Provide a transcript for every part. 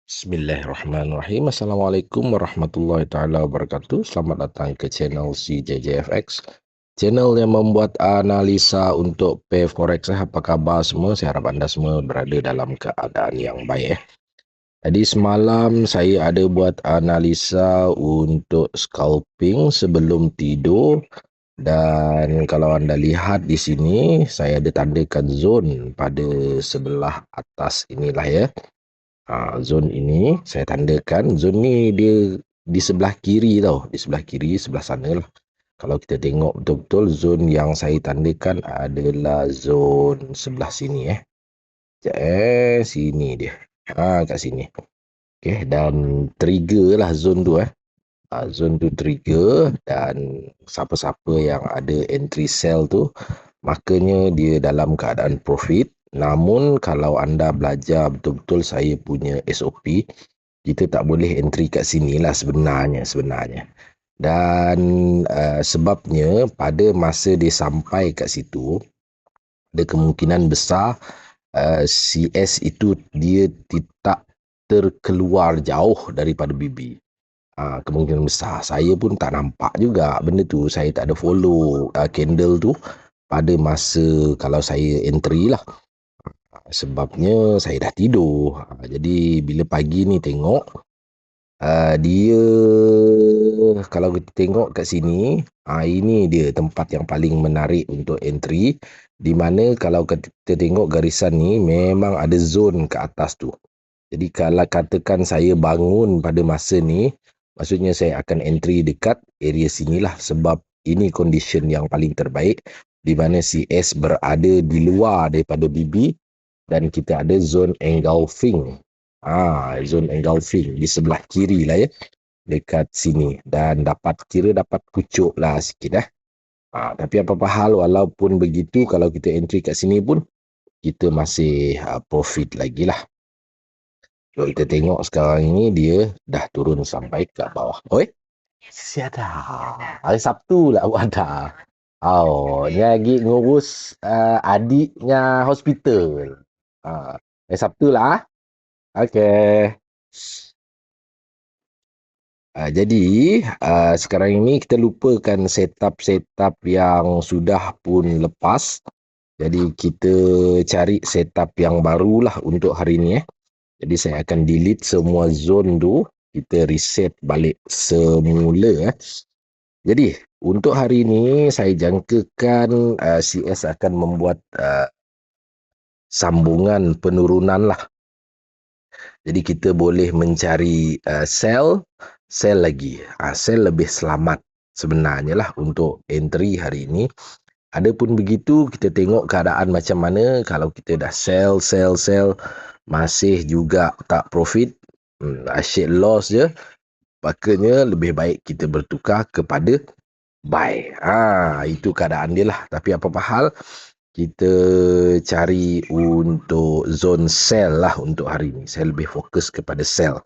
Bismillahirrahmanirrahim. Assalamualaikum warahmatullahi taala wabarakatuh. Selamat datang ke channel CJJFX. Channel yang membuat analisa untuk pay forex. Apa khabar semua? Saya harap anda semua berada dalam keadaan yang baik. Jadi semalam saya ada buat analisa untuk scalping sebelum tidur. Dan kalau anda lihat di sini, saya ada tandakan zone pada sebelah atas inilah ya. Zone ini saya tandakan, zone ni dia di sebelah kiri tau, di sebelah kiri, sebelah sana lah. Kalau kita tengok betul-betul zone yang saya tandakan adalah zone sebelah sini Sekejap sini dia. Kat sini. Okey, dan trigger lah zone tu zone tu trigger, dan siapa-siapa yang ada entry sell tu makanya dia dalam keadaan profit. Namun kalau anda belajar betul-betul saya punya SOP, kita tak boleh entry kat sini lah sebenarnya. Dan sebabnya pada masa dia sampai kat situ, ada kemungkinan besar CS itu dia tidak terkeluar jauh daripada BB. Kemungkinan besar. Saya pun tak nampak juga benda tu. Saya tak ada follow candle tu pada masa kalau saya entry lah. Sebabnya saya dah tidur. Jadi bila pagi ni tengok, dia kalau kita tengok kat sini, ini dia tempat yang paling menarik untuk entry, di mana kalau kita tengok garisan ni memang ada zone ke atas tu. Jadi kalau katakan saya bangun pada masa ni, maksudnya saya akan entry dekat area sinilah, sebab ini condition yang paling terbaik di mana CS berada di luar daripada BB dan kita ada zone engulfing. Zone engulfing di sebelah kiri lah dekat sini, dan dapat pucuk lah sikit tapi apa-apa hal, walaupun begitu, kalau kita entry kat sini pun kita masih profit lagi lah. Kalau kita tengok sekarang ini dia dah turun sampai ke bawah. Oi, siada. Hari Sabtu lah buat dah. Ni lagi ngurus adiknya hospital. Hari Sabtu lah. Okey. Jadi sekarang ini kita lupakan setup-setup yang sudah pun lepas. Jadi kita cari setup yang barulah untuk hari ini Jadi saya akan delete semua zone tu, kita reset balik semula Jadi untuk hari ini saya jangkakan CS akan membuat sambungan penurunan lah. Jadi kita boleh mencari sell lagi. Sell lebih selamat sebenarnya lah untuk entry hari ini. Adapun begitu, kita tengok keadaan macam mana. Kalau kita dah sell, masih juga tak profit, asyik loss je, makanya lebih baik kita bertukar kepada buy. Itu keadaan dia lah. Tapi apa-apa hal, kita cari untuk zone sell lah untuk hari ini. Saya lebih fokus kepada sell.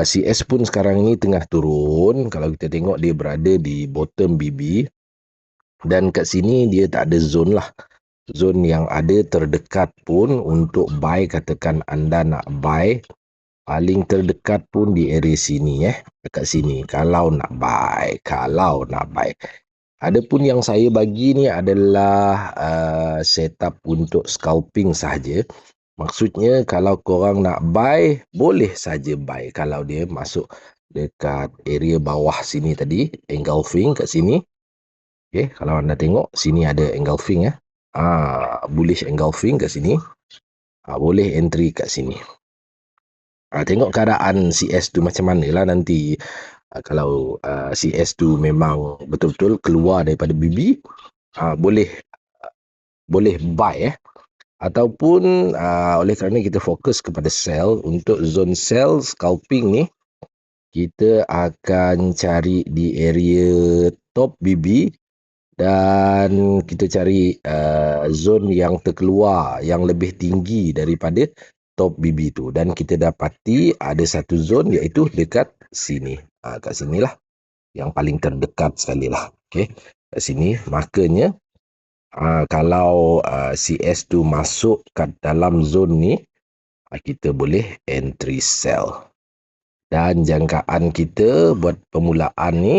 CS pun sekarang ini tengah turun. Kalau kita tengok dia berada di bottom BB. Dan kat sini dia tak ada zone lah. Zone yang ada terdekat pun untuk buy, katakan anda nak buy, paling terdekat pun di area sini dekat sini. Kalau nak buy. Adapun yang saya bagi ni adalah setup untuk scalping sahaja. Maksudnya kalau korang nak buy, boleh saja buy. Kalau dia masuk dekat area bawah sini tadi, engulfing kat sini. Okay, kalau anda tengok, sini ada engulfing bullish engulfing kat sini. Boleh entry kat sini. Tengok keadaan CS tu macam mana lah nanti. Kalau CS tu memang betul-betul keluar daripada BB, boleh buy Ataupun oleh kerana kita fokus kepada sell, untuk zone sell scalping ni, kita akan cari di area top BB dan kita cari zone yang terkeluar yang lebih tinggi daripada top BB tu, dan kita dapati ada satu zone iaitu dekat sini. Kat sinilah yang paling terdekat sekali lah. Okey, kat sini. Makanya kalau CS tu masuk kat dalam zone ni, kita boleh entry sell. Dan jangkaan kita buat permulaan ni,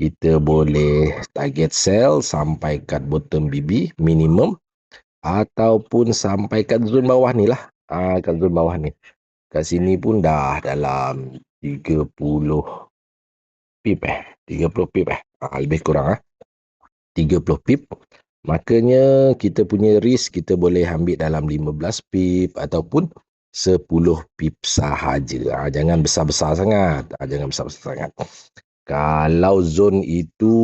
kita boleh target sell sampai kat bottom BB minimum ataupun sampai kat zone bawah ni lah. Kat zone bawah ni. Kat sini pun dah dalam 30 pip 30 pip lebih kurang 30 pip. Makanya kita punya risk kita boleh ambil dalam 15 pip ataupun 10 pip sahaja. Jangan besar-besar sangat. Jangan besar-besar sangat. Kalau zone itu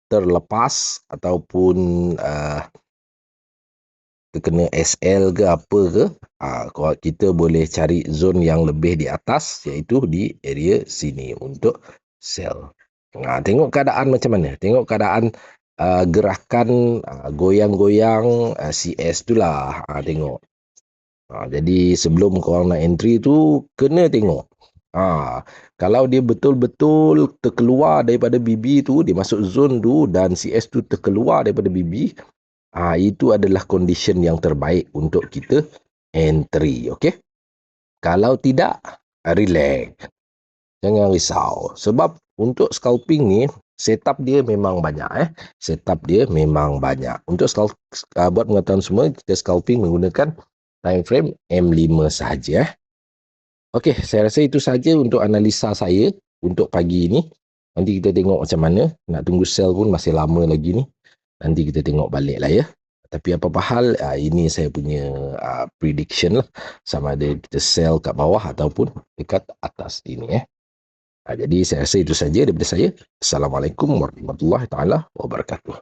terlepas ataupun terkena SL ke apa ke, kita boleh cari zone yang lebih di atas, iaitu di area sini untuk sell. Tengok keadaan macam mana. Tengok keadaan gerakan goyang-goyang CS tu lah. Tengok. Jadi sebelum korang nak entry tu, kena tengok. Kalau dia betul-betul terkeluar daripada BB tu, dia masuk zone tu dan CS tu terkeluar daripada BB, itu adalah condition yang terbaik untuk kita entry. Okey? Kalau tidak, relax. Jangan risau. Sebab untuk scalping ni, setup dia memang banyak. Setup dia memang banyak. Untuk buat pengetahuan semua, kita scalping menggunakan time frame M5 sahaja. Okey, saya rasa itu saja untuk analisa saya untuk pagi ini. Nanti kita tengok macam mana. Nak tunggu sell pun masih lama lagi ni. Nanti kita tengok balik lah ya. Tapi apa-apa hal, ini saya punya prediction lah. Sama ada kita sell kat bawah ataupun dekat atas ini. Jadi saya rasa itu saja daripada saya. Assalamualaikum warahmatullahi taala wabarakatuh.